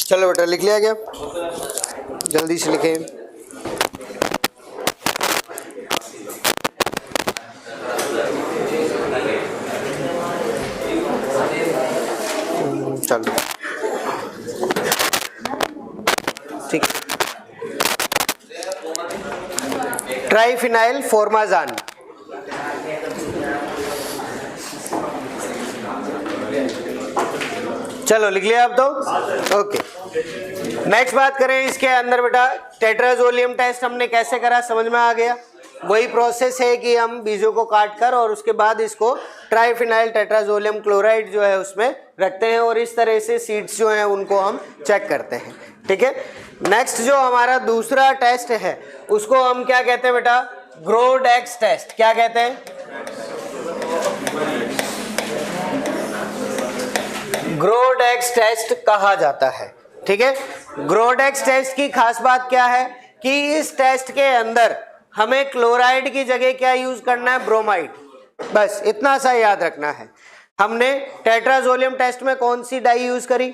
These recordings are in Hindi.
चलो बेटा लिख लिया गया, जल्दी से लिखें। चलो ठीक। ट्राइफिनाइल फॉर्माजान, चलो लिख लिया आप तो, ओके। नेक्स्ट बात करें इसके अंदर बेटा, टेट्राजोलियम टेस्ट हमने कैसे करा समझ में आ गया। वही प्रोसेस है कि हम बीजों को काट कर और उसके बाद इसको ट्राइफिनाइल टेट्राजोलियम क्लोराइड जो है उसमें रखते हैं और इस तरह से सीड्स जो हैं उनको हम चेक करते हैं, ठीक है। नेक्स्ट जो हमारा दूसरा टेस्ट है उसको हम क्या कहते हैं बेटा, ग्रोडेक्स टेस्ट। क्या कहते हैं? ग्रोडेक्स टेस्ट कहा जाता है, ठीक है। ग्रोडेक्स टेस्ट की खास बात क्या है कि इस टेस्ट के अंदर हमें क्लोराइड की जगह क्या यूज करना है, ब्रोमाइड। बस इतना सा याद रखना है। हमने टेट्राजोलियम टेस्ट में कौन सी डाई यूज करी,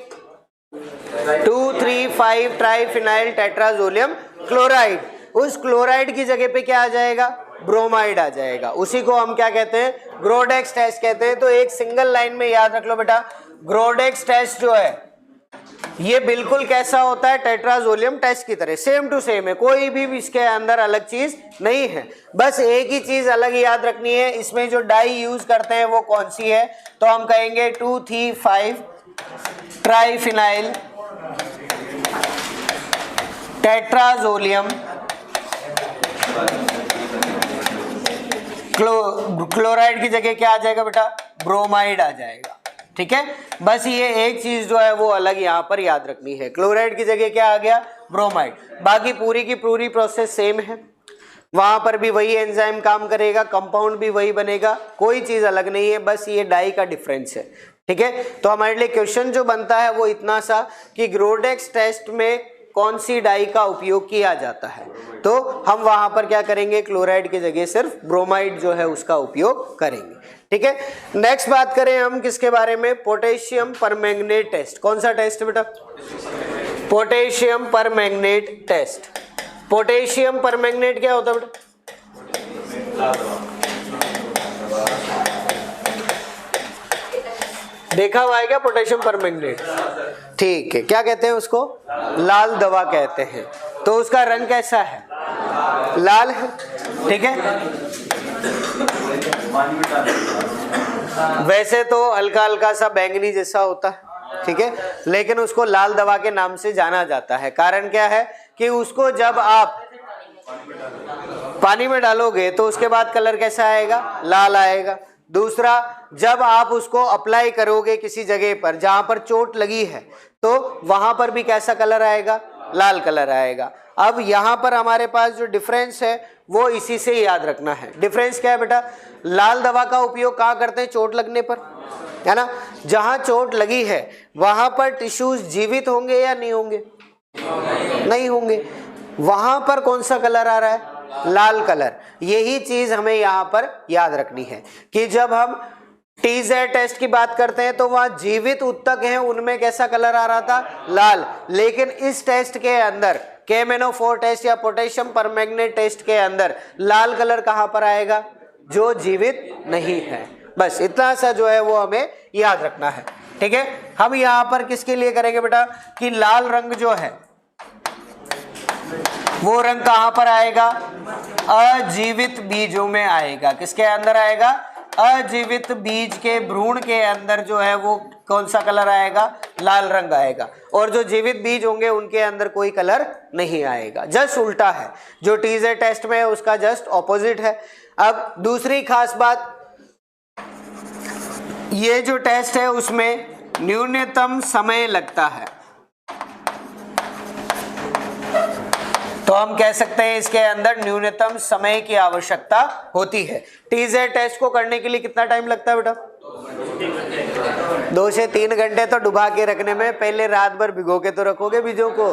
2,3,5 ट्राइफिनाइल टेट्राजोलियम क्लोराइड। उस क्लोराइड की जगह पे क्या आ जाएगा, ब्रोमाइड आ जाएगा। उसी को हम क्या कहते हैं, ग्रोडेक्स टेस्ट कहते हैं। तो एक सिंगल लाइन में याद रख लो बेटा, ग्रोडेक्स टेस्ट जो है ये बिल्कुल कैसा होता है, टेट्राजोलियम टेस्ट की तरह, सेम टू सेम है, कोई भी इसके अंदर अलग चीज नहीं है। बस एक ही चीज अलग याद रखनी है, इसमें जो डाई यूज करते हैं वो कौन सी है, तो हम कहेंगे 2,3,5 ट्राइफिनाइल टेट्राजोलियम क्लोराइड की जगह क्या आ जाएगा बेटा, ब्रोमाइड आ जाएगा, ठीक है। बस ये एक चीज जो है वो अलग यहाँ पर याद रखनी है, क्लोराइड की जगह क्या आ गया, ब्रोमाइड। बाकी पूरी की पूरी प्रोसेस सेम है, वहां पर भी वही एंजाइम काम करेगा, कंपाउंड भी वही बनेगा, कोई चीज अलग नहीं है, बस ये डाई का डिफरेंस है, ठीक है। तो हमारे लिए क्वेश्चन जो बनता है वो इतना सा कि ग्रोडेक्स टेस्ट में कौन सी डाई का उपयोग किया जाता है, तो हम वहां पर क्या करेंगे, क्लोराइड की जगह सिर्फ ब्रोमाइड जो है उसका उपयोग करेंगे, ठीक है। नेक्स्ट बात करें हम किसके बारे में, पोटेशियम परमैंगनेट टेस्ट। कौन सा टेस्ट बेटा, potassium permanganate test. Potassium permanganate क्या होता है बेटा, देखा हुआ है क्या पोटेशियम परमैंगनेट, ठीक है। क्या कहते हैं उसको, लाल दवा कहते हैं। तो उसका रंग कैसा है, लाल है, ठीक है। वैसे तो हल्का हल्का सा बैंगनी जैसा होता है, ठीक है, लेकिन उसको लाल दवा के नाम से जाना जाता है। कारण क्या है कि उसको जब आप पानी में डालोगे तो उसके बाद कलर कैसा आएगा, लाल आएगा। दूसरा, जब आप उसको अप्लाई करोगे किसी जगह पर जहां पर चोट लगी है तो वहां पर भी कैसा कलर आएगा, लाल कलर आएगा। अब यहाँ पर हमारे पास जो डिफरेंस है वो इसी से याद रखना है। डिफरेंस क्या है बेटा, लाल दवा का उपयोग कहाँ करते हैं, चोट लगने पर, है ना। जहाँ चोट लगी है वहां पर टिश्यूज जीवित होंगे या नहीं होंगे, नहीं होंगे। वहां पर कौन सा कलर आ रहा है, लाल कलर। यही चीज हमें यहाँ पर याद रखनी है कि जब हम टीजेड टेस्ट की बात करते हैं तो वहां जीवित उत्तक हैं, उनमें कैसा कलर आ रहा था, लाल। लेकिन इस टेस्ट के अंदर KMnO4 टेस्ट या पोटेशियम परमैंगनेट टेस्ट के अंदर लाल कलर कहां पर आएगा, जो जीवित नहीं है। बस इतना सा जो है वो हमें याद रखना है, ठीक है। हम यहाँ पर किसके लिए करेंगे बेटा कि लाल रंग जो है वो रंग कहां पर आएगा, अजीवित बीजों में आएगा। किसके अंदर आएगा, अजीवित बीज के भ्रूण के अंदर जो है वो कौन सा कलर आएगा, लाल रंग आएगा। और जो जीवित बीज होंगे उनके अंदर कोई कलर नहीं आएगा। जस्ट उल्टा है, जो टीजे टेस्ट में है उसका जस्ट ऑपोजिट है। अब दूसरी खास बात, ये जो टेस्ट है उसमें न्यूनतम समय लगता है। तो हम कह सकते हैं इसके अंदर न्यूनतम समय की आवश्यकता होती है। टीजेड टेस्ट को करने के लिए कितना टाइम लगता है बेटा, 2 से 3 घंटे तो डुबा के रखने में। पहले रात भर भिगो के तो रखोगे बीजों को,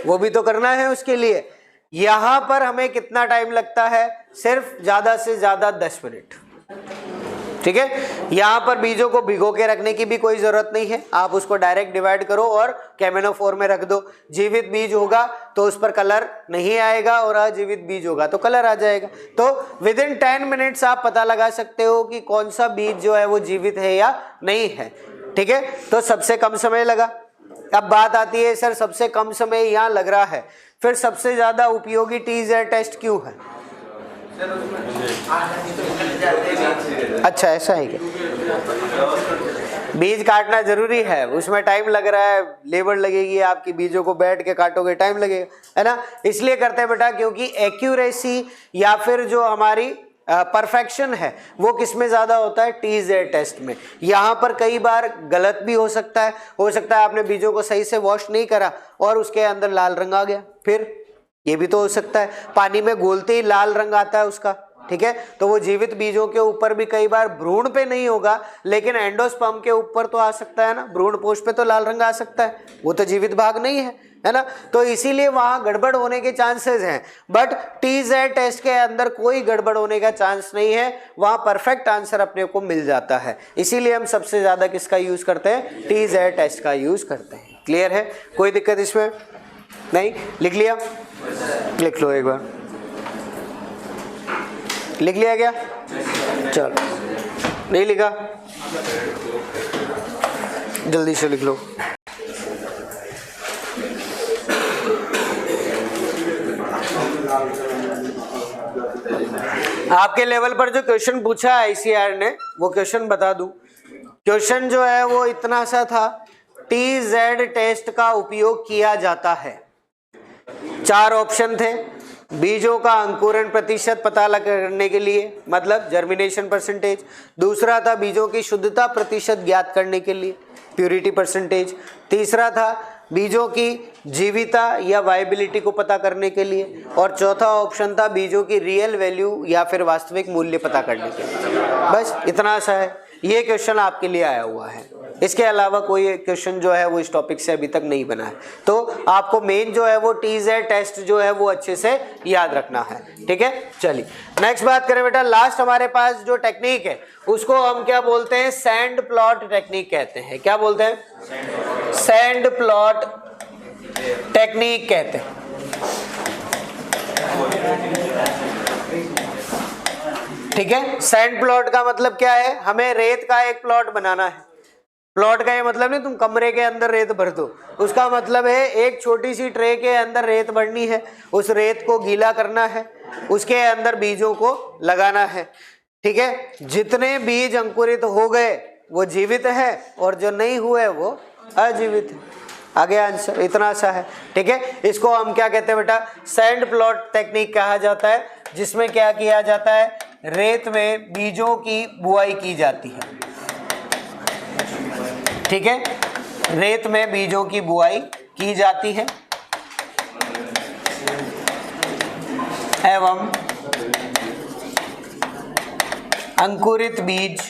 वो भी तो करना है उसके लिए। यहां पर हमें कितना टाइम लगता है, सिर्फ ज्यादा से ज्यादा 10 मिनट। ठीक है। यहाँ पर बीजों को भिगो के रखने की भी कोई जरूरत नहीं है, आप उसको डायरेक्ट डिवाइड करो और केमेनोफोर में रख दो। जीवित बीज होगा तो उस पर कलर नहीं आएगा और अजीवित बीज होगा तो कलर आ जाएगा। तो विद इन 10 मिनट्स आप पता लगा सकते हो कि कौन सा बीज जो है वो जीवित है या नहीं है। ठीक है, तो सबसे कम समय लगा। अब बात आती है सर सबसे कम समय यहाँ लग रहा है, फिर सबसे ज्यादा उपयोगी टी-जेड टेस्ट क्यों है? अच्छा ऐसा है क्या? बीज काटना जरूरी है, उसमें टाइम लग रहा है, लेबर लगेगी आपकी, बीजों को बैठ के काटोगे टाइम लगेगा, है ना। इसलिए करते हैं बेटा क्योंकि एक्यूरेसी या फिर जो हमारी परफेक्शन है वो किस में ज्यादा होता है? टी-जेड टेस्ट में। यहाँ पर कई बार गलत भी हो सकता है आपने बीजों को सही से वॉश नहीं करा और उसके अंदर लाल रंग आ गया, फिर ये भी तो हो सकता है, पानी में घोलते ही लाल रंग आता है उसका। ठीक है, तो वो जीवित बीजों के ऊपर भी कई बार भ्रूण पे नहीं होगा लेकिन एंडोस्पर्म के ऊपर तो आ सकता है ना, भ्रूण पोष पे तो लाल रंग आ सकता है, वो तो जीवित भाग नहीं है ना। तो इसीलिए वहां गड़बड़ होने के चांसेस हैं, बट टी-जेड टेस्ट के अंदर कोई गड़बड़ होने का चांस नहीं है, वहां परफेक्ट आंसर अपने को मिल जाता है। इसीलिए हम सबसे ज्यादा किसका यूज करते हैं? टी-जेड टेस्ट का यूज करते हैं। क्लियर है? कोई दिक्कत इसमें नहीं? लिख लिया? लिख लो एक बार। लिख लिया क्या? चलो, नहीं लिखा? जल्दी से लिख लो। आपके लेवल पर जो क्वेश्चन पूछा है आईसीआर ने, वो क्वेश्चन बता दूं। क्वेश्चन जो है वो इतना सा था, टी-जेड टेस्ट का उपयोग किया जाता है। 4 ऑप्शन थे, बीजों का अंकुरण प्रतिशत पता करने के लिए, मतलब जर्मिनेशन परसेंटेज। दूसरा था बीजों की शुद्धता प्रतिशत ज्ञात करने के लिए, प्यूरिटी परसेंटेज। तीसरा था बीजों की जीविता या वायबिलिटी को पता करने के लिए, और चौथा ऑप्शन था बीजों की रियल वैल्यू या फिर वास्तविक मूल्य पता करने के लिए। बस इतना सा है, ये क्वेश्चन आपके लिए आया हुआ है। इसके अलावा कोई क्वेश्चन जो है वो इस टॉपिक से अभी तक नहीं बना है। तो आपको मेन जो है वो टी-जेड टेस्ट जो है वो अच्छे से याद रखना है। ठीक है, चलिए नेक्स्ट बात करें बेटा। लास्ट हमारे पास जो टेक्निक है उसको हम क्या बोलते हैं? सैंड प्लॉट टेक्निक कहते हैं। क्या बोलते हैं? सैंड प्लॉट टेक्निक कहते हैं। ठीक है, सैंड प्लॉट का मतलब क्या है? हमें रेत का एक प्लॉट बनाना है। प्लॉट का ये मतलब नहीं तुम कमरे के अंदर रेत भर दो, उसका मतलब है एक छोटी सी ट्रे के अंदर रेत भरनी है, उस रेत को गीला करना है, उसके अंदर बीजों को लगाना है। ठीक है, जितने बीज अंकुरित हो गए वो जीवित है और जो नहीं हुए वो अजीवित है। आगे आंसर इतना सा है। ठीक है, इसको हम क्या कहते हैं बेटा? सैंड प्लॉट टेक्निक कहा जाता है, जिसमें क्या किया जाता है? रेत में बीजों की बुआई की जाती है। ठीक है, रेत में बीजों की बुआई की जाती है एवं अंकुरित बीज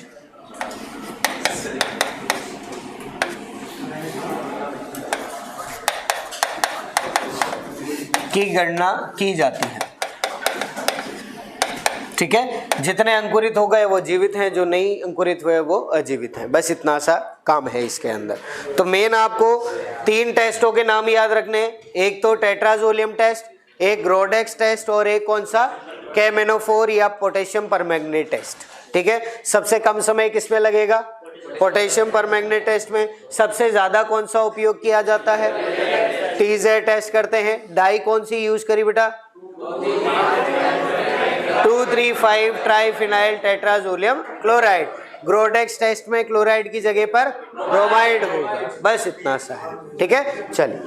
की गणना की जाती है। ठीक है, जितने अंकुरित हो गए वो जीवित हैं, जो नहीं अंकुरित हुए वो अजीवित हैं। बस इतना सा काम है इसके अंदर। तो मेन आपको 3 टेस्टों के नाम याद रखने हैं, एक तो टेट्राजोलियम टेस्ट, एक ग्रोडेक्स टेस्ट और एक कौन सा? केमेनोफोर या पोटेशियम परमैंगनेट टेस्ट। ठीक है, सबसे कम समय किस में लगेगा? पोटेशियम परमैंगनेट टेस्ट में। सबसे ज्यादा कौन सा उपयोग किया जाता है? टी-जेड टेस्ट करते हैं। डाई कौन सी यूज करी बेटा? 2,3,5 ट्राइफिनाइल टेट्राजोलियम क्लोराइड। ग्रोडेक्स टेस्ट में क्लोराइड की जगह पर ब्रोमाइड होगा। बस इतना सा है। ठीक है, चलिए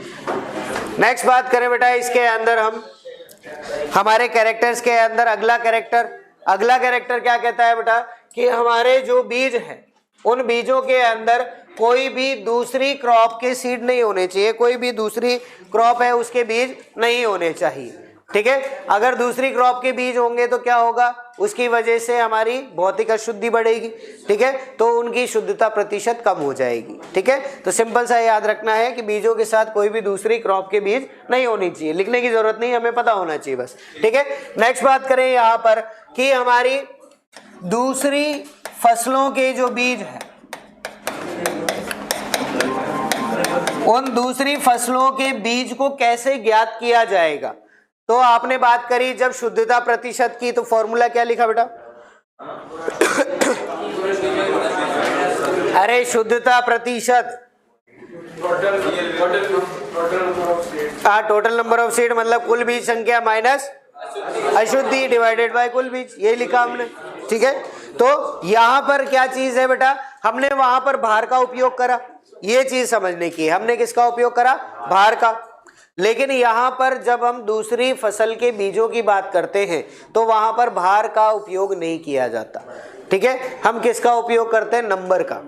नेक्स्ट बात करें बेटा। इसके अंदर हम हमारे कैरेक्टर्स के अंदर अगला कैरेक्टर क्या कहता है बेटा? कि हमारे जो बीज हैं उन बीजों के अंदर कोई भी दूसरी क्रॉप के सीड नहीं होने चाहिए, कोई भी दूसरी क्रॉप है उसके बीज नहीं होने चाहिए। ठीक है, अगर दूसरी क्रॉप के बीज होंगे तो क्या होगा? उसकी वजह से हमारी भौतिक अशुद्धि बढ़ेगी। ठीक है, तो उनकी शुद्धता प्रतिशत कम हो जाएगी। ठीक है, तो सिंपल सा याद रखना है कि बीजों के साथ कोई भी दूसरी क्रॉप के बीज नहीं होनी चाहिए। लिखने की जरूरत नहीं, हमें पता होना चाहिए बस। ठीक है, नेक्स्ट बात करें यहाँ पर कि हमारी दूसरी फसलों के जो बीज हैं, उन दूसरी फसलों के बीज को कैसे ज्ञात किया जाएगा। तो आपने बात करी जब शुद्धता प्रतिशत की, तो फॉर्मूला क्या लिखा बेटा? अरे शुद्धता प्रतिशत, टोटल नंबर ऑफ सीड मतलब कुल बीज संख्या माइनस अशुद्धि डिवाइडेड बाय कुल बीज, ये लिखा हमने। ठीक है, तो यहां पर क्या चीज है बेटा, हमने वहां पर भार का उपयोग करा, ये चीज समझने की। हमने किसका उपयोग करा? भार का। लेकिन यहां पर जब हम दूसरी फसल के बीजों की बात करते हैं तो वहां पर भार का उपयोग नहीं किया जाता। ठीक है, हम किसका उपयोग करते हैं? नंबर का।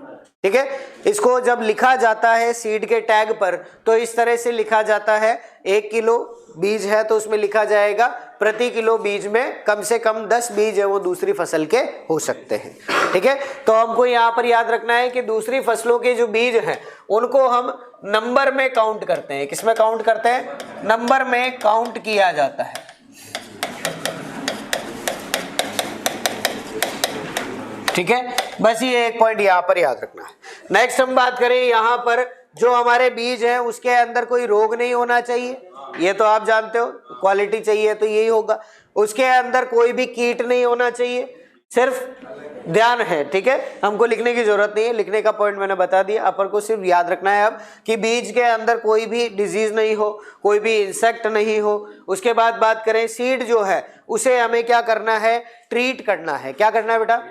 ठीक है, इसको जब लिखा जाता है सीड के टैग पर तो इस तरह से लिखा जाता है, 1 किलो बीज है तो उसमें लिखा जाएगा प्रति किलो बीज में कम से कम 10 बीज है वो दूसरी फसल के हो सकते हैं। ठीक है, तो हमको यहाँ पर याद रखना है कि दूसरी फसलों के जो बीज हैं उनको हम नंबर में काउंट करते हैं। किसमें काउंट करते हैं? नंबर में काउंट किया जाता है। ठीक है, बस ये एक पॉइंट यहाँ पर याद रखना है। नेक्स्ट हम बात करें, यहाँ पर जो हमारे बीज हैं उसके अंदर कोई रोग नहीं होना चाहिए, ये तो आप जानते हो, क्वालिटी चाहिए तो यही होगा। उसके अंदर कोई भी कीट नहीं होना चाहिए, सिर्फ ध्यान है। ठीक है, हमको लिखने की जरूरत नहीं है, लिखने का पॉइंट मैंने बता दिया। अपन को सिर्फ याद रखना है अब कि बीज के अंदर कोई भी डिजीज नहीं हो, कोई भी इंसेक्ट नहीं हो। उसके बाद बात करें सीड जो है उसे हमें क्या करना है? ट्रीट करना है। क्या करना है बेटा?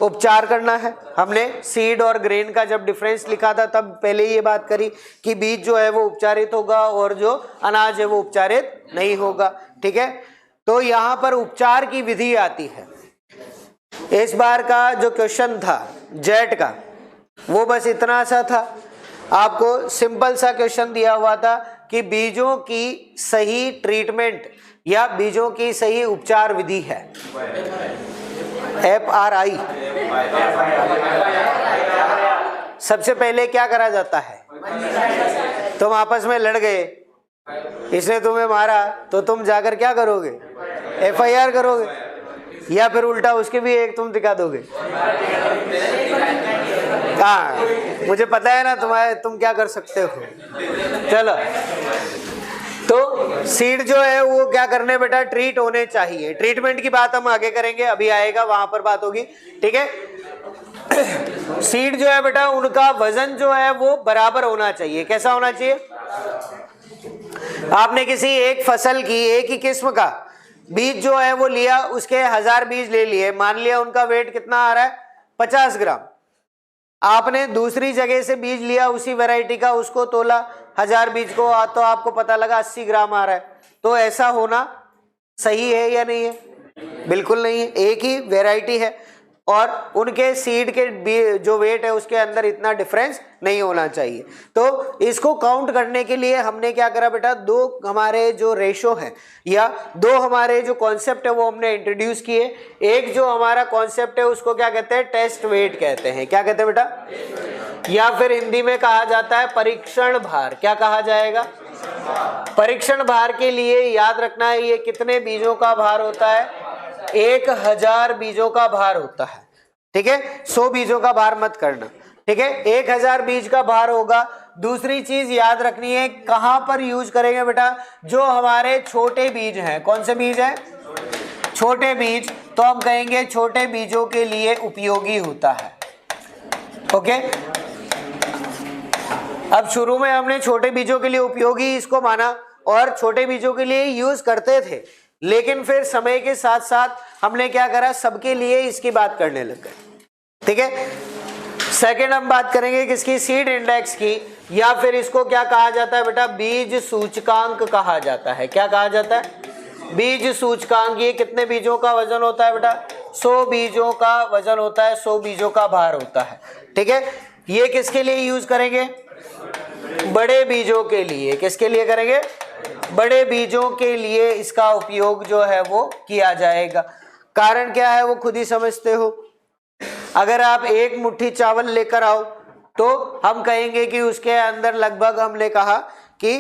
उपचार करना है। हमने सीड और ग्रेन का जब डिफरेंस लिखा था तब पहले ये बात करी कि बीज जो है वो उपचारित होगा और जो अनाज है वो उपचारित नहीं होगा। ठीक है, तो यहाँ पर उपचार की विधि आती है। इस बार का जो क्वेश्चन था जेट का वो बस इतना सा था, आपको सिंपल सा क्वेश्चन दिया हुआ था कि बीजों की सही ट्रीटमेंट या बीजों की सही उपचार विधि है। FRI। सबसे पहले क्या करा जाता है? तुम आपस में लड़ गए, इसने तुम्हें मारा तो तुम जाकर क्या करोगे? FIR करोगे, या फिर उल्टा उसके भी एक तुम दिखा दोगे? हाँ, मुझे पता है ना तुम क्या कर सकते हो। चलो, तो सीड जो है वो क्या करने बेटा? ट्रीट होने चाहिए। ट्रीटमेंट की बात हम आगे करेंगे, अभी आएगा वहां पर बात होगी। ठीक है, सीड जो है बेटा उनका वजन जो है वो बराबर होना चाहिए। कैसा होना चाहिए? आपने किसी एक फसल की एक ही किस्म का बीज जो है वो लिया, उसके 1000 बीज ले लिए, मान लिया उनका वेट कितना आ रहा है? 50 ग्राम। आपने दूसरी जगह से बीज लिया उसी वैरायटी का, उसको तोला 1000 बीज को, तो आपको पता लगा 80 ग्राम आ रहा है। तो ऐसा होना सही है या नहीं है? बिल्कुल नहीं है। एक ही वैरायटी है और उनके सीड के जो वेट है उसके अंदर इतना डिफरेंस नहीं होना चाहिए। तो इसको काउंट करने के लिए हमने क्या करा बेटा? दो हमारे जो रेशो है या दो हमारे जो कॉन्सेप्ट है वो हमने इंट्रोड्यूस किए। एक जो हमारा कॉन्सेप्ट है उसको क्या कहते हैं? टेस्ट वेट कहते हैं। क्या कहते हैं बेटा? या फिर हिंदी में कहा जाता है परीक्षण भार। क्या कहा जाएगा? परीक्षण भार के लिए याद रखना है ये कितने बीजों का भार होता है? 1000 बीजों का भार होता है। ठीक है, 100 बीजों का भार मत करना। ठीक है, 1000 बीज का भार होगा। दूसरी चीज याद रखनी है, कहां पर यूज करेंगे बेटा? जो हमारे छोटे बीज हैं। कौन से बीज हैं? छोटे बीज। तो हम कहेंगे छोटे बीजों के लिए उपयोगी होता है। ओके, अब शुरू में हमने छोटे बीजों के लिए उपयोगी इसको माना और छोटे बीजों के लिए यूज करते थे, लेकिन फिर समय के साथ साथ हमने क्या करा? सबके लिए इसकी बात करने लग गए। ठीक है, सेकंड हम बात करेंगे किसकी? सीड इंडेक्स की, या फिर इसको क्या कहा जाता है बेटा? बीज सूचकांक कहा जाता है। क्या कहा जाता है? बीज सूचकांक। ये कितने बीजों का वजन होता है बेटा? 100 बीजों का वजन होता है, 100 बीजों का भार होता है। ठीक है, ये किसके लिए यूज करेंगे? बड़े बीजों के लिए। किसके लिए करेंगे? बड़े बीजों के लिए इसका उपयोग जो है वो किया जाएगा। कारण क्या है वो खुद ही समझते हो। अगर आप एक मुट्ठी चावल लेकर आओ तो हम कहेंगे कि उसके अंदर लगभग हमने कहा कि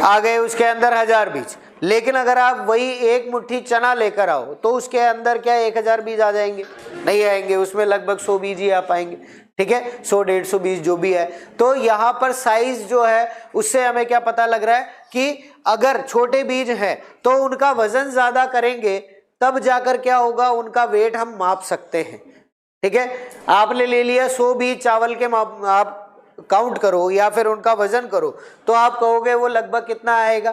आ गए उसके अंदर 1000 बीज। लेकिन अगर आप वही एक मुट्ठी चना लेकर आओ तो उसके अंदर क्या 1000 बीज आ जाएंगे? नहीं आएंगे, उसमें लगभग 100 बीज ही आ पाएंगे। ठीक है, 100-150 बीज जो भी है। तो यहाँ पर साइज जो है उससे हमें क्या पता लग रहा है कि अगर छोटे बीज हैं तो उनका वजन ज्यादा करेंगे, तब जाकर क्या होगा, उनका वेट हम माप सकते हैं। ठीक है, आपने ले लिया 100 बीज चावल के, आप काउंट करो या फिर उनका वजन करो तो आप कहोगे वो लगभग कितना आएगा।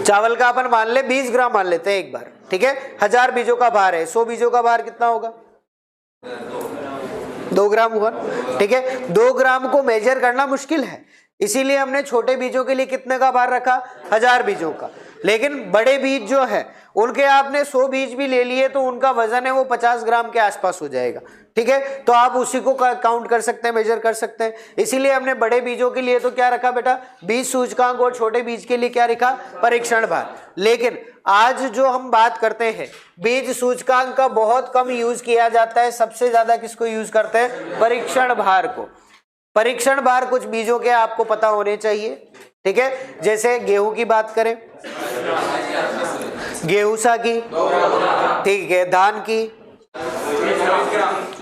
चावल का अपन मान ले 20 ग्राम मान लेते हैं एक बार। ठीक है, 1000 बीजों का भार है, 100 बीजों का भार कितना होगा? 2 ग्राम हुआ। ठीक है, 2 ग्राम को मेजर करना मुश्किल है, इसीलिए हमने छोटे बीजों के लिए कितने का भार रखा? 1000 बीजों का। लेकिन बड़े बीज जो है उनके आपने 100 बीज भी ले लिए तो उनका वजन है वो 50 ग्राम के आसपास हो जाएगा। ठीक है, तो आप उसी को काउंट कर सकते हैं, मेजर कर सकते हैं। इसीलिए हमने बड़े बीजों के लिए तो क्या रखा बेटा? बीज सूचकांक, और छोटे बीज के लिए क्या रखा? परीक्षण भार। लेकिन आज जो हम बात करते हैं, बीज सूचकांक का बहुत कम यूज किया जाता है। सबसे ज्यादा किसको यूज करते हैं? परीक्षण भार को। परीक्षण भार कुछ बीजों के आपको पता होने चाहिए। ठीक है, जैसे गेहूं की बात करें, गेहूंसा की, ठीक है, धान की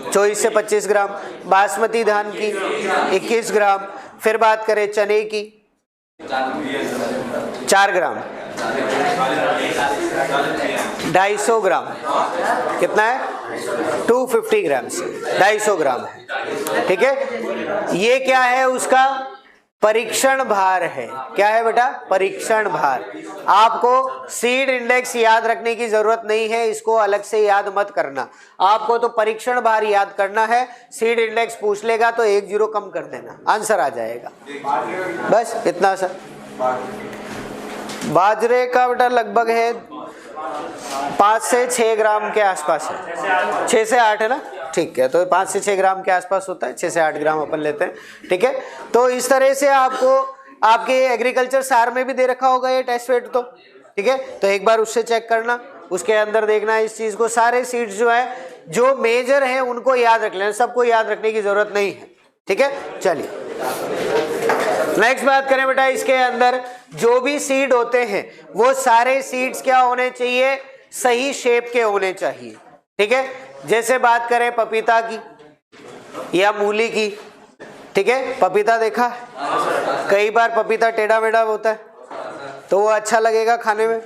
24 से 25 ग्राम, बासमती धान की 21 ग्राम, फिर बात करें चने की 4 ग्राम, 250 ग्राम, कितना है? 250 ग्राम से 250 ग्राम है। ठीक है, ये क्या है? उसका परीक्षण भार है। क्या है बेटा? परीक्षण भार। आपको सीड इंडेक्स याद रखने की जरूरत नहीं है, इसको अलग से याद मत करना। आपको तो परीक्षण भार याद करना है। सीड इंडेक्स पूछ लेगा तो 1 0 कम कर देना, आंसर आ जाएगा। बस इतना सा। बाजरे का बेटा लगभग है 5 से 6 ग्राम के आसपास है, 6 से 8 है ना? ठीक है, तो 5 से 6 ग्राम के आसपास होता है, 6 से 8 ग्राम अपन लेते हैं। ठीक है, तो इस तरह से आपको आपके एग्रीकल्चर सार में भी दे रखा होगा ये टेस्ट वेट तो। ठीक है, तो एक बार उससे चेक करना, उसके अंदर देखना इस चीज को। सारे सीड्स जो है जो मेजर है उनको याद रख लेना, सबको याद रखने की जरूरत नहीं है। ठीक है, चलिए नेक्स्ट बात करें बेटा। इसके अंदर जो भी सीड होते हैं वो सारे सीड्स क्या होने चाहिए? सही शेप के होने चाहिए। ठीक है, जैसे बात करें पपीता की या मूली की। ठीक है, पपीता देखा, कई बार पपीता टेढ़ा मेढ़ा होता है तो वो अच्छा लगेगा खाने में?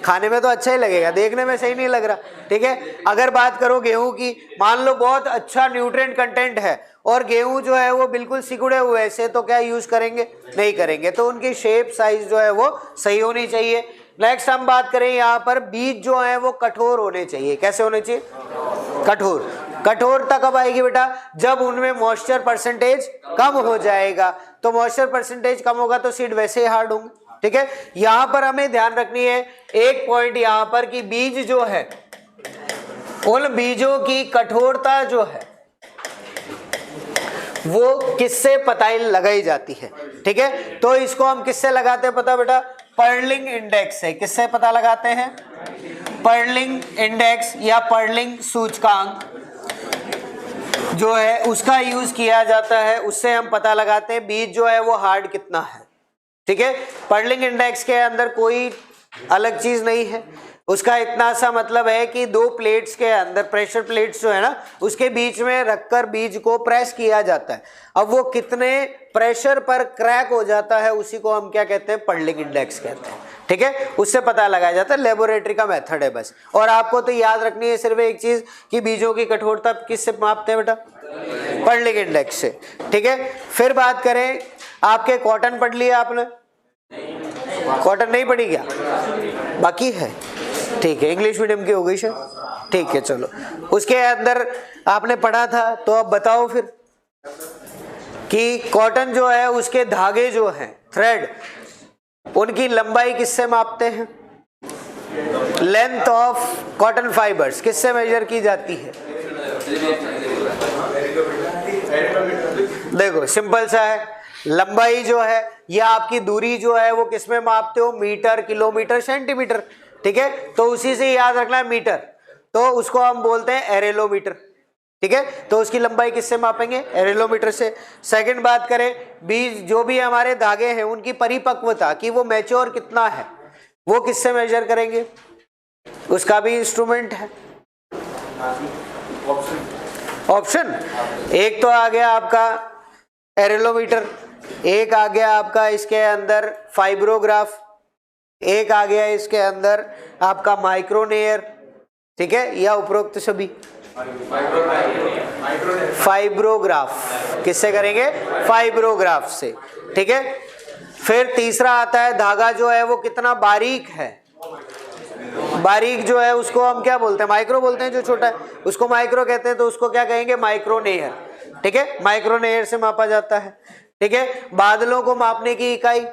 खाने में तो अच्छा ही लगेगा, देखने में सही नहीं लग रहा। ठीक है, अगर बात करो गेहूं की, मान लो बहुत अच्छा न्यूट्रिएंट कंटेंट है और गेहूं जो है वो बिल्कुल सिकुड़े हुए ऐसे, तो क्या यूज करेंगे? नहीं करेंगे। तो उनकी शेप साइज जो है वो सही होनी चाहिए। नेक्स्ट हम बात करें यहाँ पर, बीज जो है वो कठोर होने चाहिए। कैसे होने चाहिए? कठोर। कठोरता कब आएगी बेटा? जब उनमें मॉइस्चर परसेंटेज कम हो जाएगा। तो मॉइस्चर परसेंटेज कम होगा तो सीड वैसे ही हार्ड होंगे। ठीक है, यहां पर हमें ध्यान रखनी है एक पॉइंट यहां पर कि बीज जो है, उन बीजों की कठोरता जो है वो किससे पता लगाई जाती है। ठीक है, तो इसको हम किससे लगाते हैं पता बेटा? पर्लिंग इंडेक्स से। किससे पता लगाते हैं? पर्लिंग इंडेक्स या पर्लिंग सूचकांक जो है उसका यूज किया जाता है, उससे हम पता लगाते हैं बीज जो है वो हार्ड कितना है। ठीक है, पर्लिंग इंडेक्स के अंदर कोई अलग चीज नहीं है, उसका इतना सा मतलब है कि 2 प्लेट्स के अंदर, प्रेशर प्लेट्स जो है ना, उसके बीच में रखकर बीज को प्रेस किया जाता है। अब वो कितने प्रेशर पर क्रैक हो जाता है उसी को हम क्या कहते हैं? पर्लिंग इंडेक्स कहते हैं। ठीक है, उससे पता लगाया जाता है, लेबोरेटरी का मेथड है बस। और आपको तो याद रखनी है सिर्फ एक चीज कि बीजों की कठोरता किससे मापते हैं बेटा? पर्लिंग इंडेक्स से। ठीक है, फिर बात करें, आपके कॉटन पढ़ लिया आपने? कॉटन नहीं पढ़ी क्या? बाकी है? ठीक है, इंग्लिश मीडियम की हो गई शायद। ठीक है, चलो उसके अंदर आपने पढ़ा था, तो अब बताओ फिर कि कॉटन जो है उसके धागे जो हैं, थ्रेड, उनकी लंबाई किससे मापते हैं? लेंथ ऑफ कॉटन फाइबर्स किससे मेजर की जाती है? देखो सिंपल सा है, लंबाई जो है या आपकी दूरी जो है वो किसमें मापते हो? Metre, kilometre, centimetre. ठीक है, तो उसी से याद रखना है मीटर, तो उसको हम बोलते हैं एरेलोमीटर। ठीक है, तो उसकी लंबाई किससे मापेंगे? एरेलोमीटर से। सेकंड बात करें, बीज जो भी हमारे धागे हैं उनकी परिपक्वता कि वो मैच्योर कितना है, वो किससे मेजर करेंगे? उसका भी इंस्ट्रूमेंट है। ऑप्शन एक तो आ गया आपका एरेलोमीटर, एक आ गया आपका इसके अंदर फाइब्रोग्राफ, एक आ गया इसके अंदर आपका माइक्रोनेयर, ठीक है, या उपरोक्त सभी? फाइब्रोग्राफ किससे करेंगे? फाइब्रोग्राफ से, ठीक है। फिर तीसरा आता है धागा जो है वो कितना बारीक है। बारीक जो है उसको हम क्या बोलते हैं? माइक्रो बोलते हैं, जो छोटा है उसको माइक्रो कहते हैं, तो उसको क्या कहेंगे? माइक्रोनेयर, ठीक है, माइक्रोनेयर से मापा जाता है, ठीक है। बादलों को मापने की इकाई,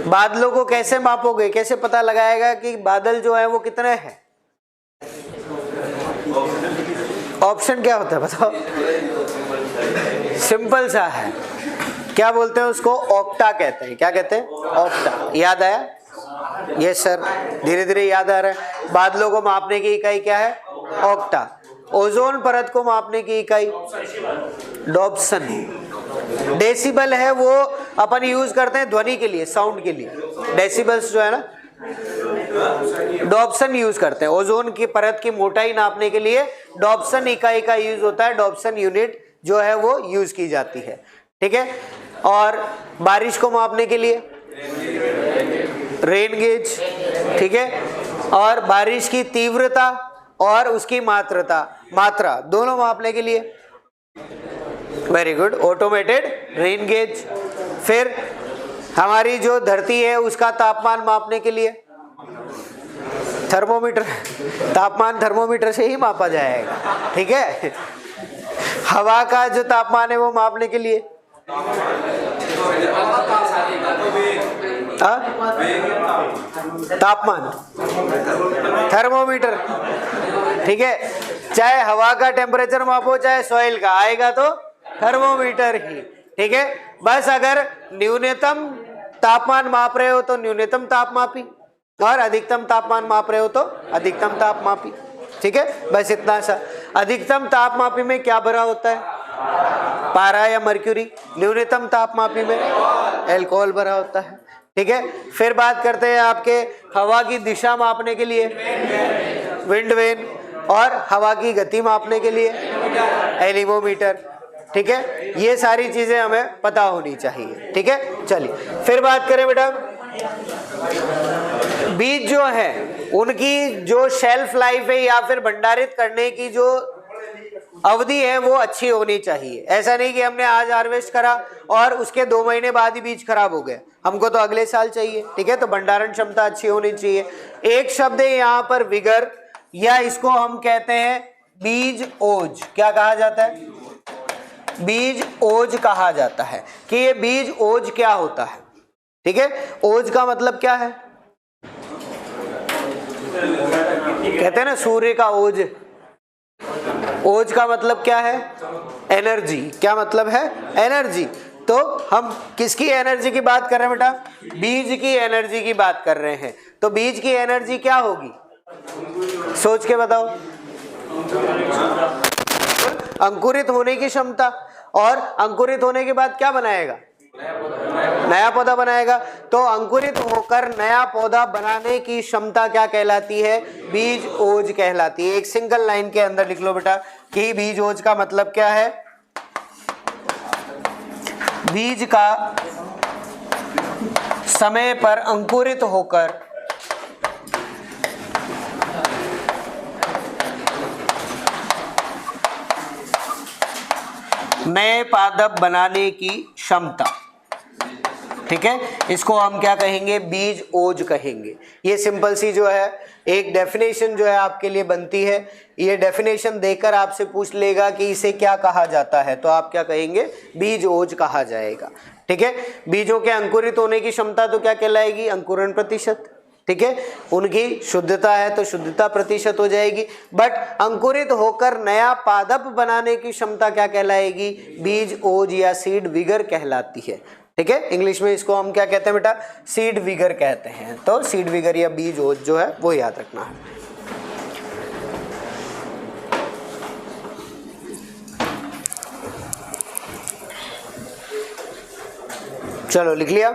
बादलों को कैसे मापोगे, कैसे पता लगाएगा कि बादल जो है वो कितने हैं? ऑप्शन क्या होता है बताओ? सिंपल सा है, क्या बोलते हैं उसको? ऑक्टा कहते हैं। क्या कहते हैं? ऑक्टा। याद आया? यस सर, धीरे धीरे याद आ रहा है। बादलों को मापने की इकाई क्या है? ऑक्टा। ओजोन परत को मापने की इकाई डॉप्सन। डेसिबल है वो अपन यूज करते हैं ध्वनि के लिए, साउंड के लिए। डेसिबल्स जो है ना, डॉप्सन यूज करते हैं। ओजोन की परत की मोटाई नापने के लिए डॉप्सन इकाई का यूज होता है, डॉप्सन यूनिट जो है वो यूज की जाती है, ठीक है। और बारिश को मापने के लिए रेन गेज, ठीक है। और बारिश की तीव्रता और उसकी मात्रा दोनों मापने के लिए very good, automated rain gauge. फिर हमारी जो धरती है उसका तापमान मापने के लिए थर्मोमीटर, तापमान थर्मोमीटर से ही मापा जाएगा, ठीक है। हवा का जो तापमान है वो मापने के लिए तापमान थर्मोमीटर, ठीक है। चाहे हवा का टेम्परेचर मापो चाहे सॉइल का, आएगा तो थर्मोमीटर ही, ठीक है। बस अगर न्यूनतम तापमान माप रहे हो तो न्यूनतम तापमापी, और अधिकतम तापमान माप रहे हो तो अधिकतम तापमापी, ठीक है। बस इतना सा। अधिकतम तापमापी में क्या भरा होता है? पारा या मर्क्यूरी। न्यूनतम तापमापी में अल्कोहल भरा होता है, ठीक है। फिर बात करते हैं आपके हवा की दिशा मापने के लिए विंड वेन, और हवा की गति मापने के लिए एलिवोमीटर, ठीक है। ये सारी चीजें हमें पता होनी चाहिए, ठीक है। चलिए फिर बात करें बेटा, बीज जो है उनकी जो शेल्फ लाइफ है या फिर भंडारित करने की जो अवधि है वो अच्छी होनी चाहिए। ऐसा नहीं कि हमने आज हार्वेस्ट करा और उसके 2 महीने बाद ही बीज खराब हो गए, हमको तो अगले साल चाहिए, ठीक है। तो भंडारण क्षमता अच्छी होनी चाहिए। एक शब्द है यहाँ पर विगर, या इसको हम कहते हैं बीज ओज। क्या कहा जाता है? बीज ओज कहा जाता है कि ये बीज ओज क्या होता है, ठीक है। ओज का मतलब क्या है? कहते हैं ना सूर्य का ओज। ओज का मतलब क्या है? एनर्जी। क्या मतलब है? एनर्जी। तो हम किसकी एनर्जी की बात कर रहे हैं बेटा? बीज की एनर्जी की बात कर रहे हैं। तो बीज की एनर्जी क्या होगी? सोच के बताओ। अंकुरित होने की क्षमता, और अंकुरित होने के बाद क्या बनाएगा? नया पौधा बनाएगा। तो अंकुरित होकर नया पौधा बनाने की क्षमता क्या कहलाती है? बीज ओज कहलाती है। एक सिंगल लाइन के अंदर लिख लो बेटा कि बीज ओज का मतलब क्या है? बीज का समय पर अंकुरित होकर नए पादप बनाने की क्षमता, ठीक है। इसको हम क्या कहेंगे? बीज ओज कहेंगे। ये सिंपल सी जो है एक डेफिनेशन जो है आपके लिए बनती है। ये डेफिनेशन देकर आपसे पूछ लेगा कि इसे क्या कहा जाता है, तो आप क्या कहेंगे? बीज ओज कहा जाएगा, ठीक है। बीजों के अंकुरित होने की क्षमता तो क्या कहलाएगी? अंकुरण प्रतिशत, ठीक है। उनकी शुद्धता है तो शुद्धता प्रतिशत हो जाएगी। बट अंकुरित होकर नया पादप बनाने की क्षमता क्या कहलाएगी? बीज ओज या सीड विगर कहलाती है, ठीक है। इंग्लिश में इसको हम क्या कहते हैं बेटा? सीड विगर कहते हैं। तो सीड विगर या बीज ओज जो है वो याद रखना है। चलो लिख लिया।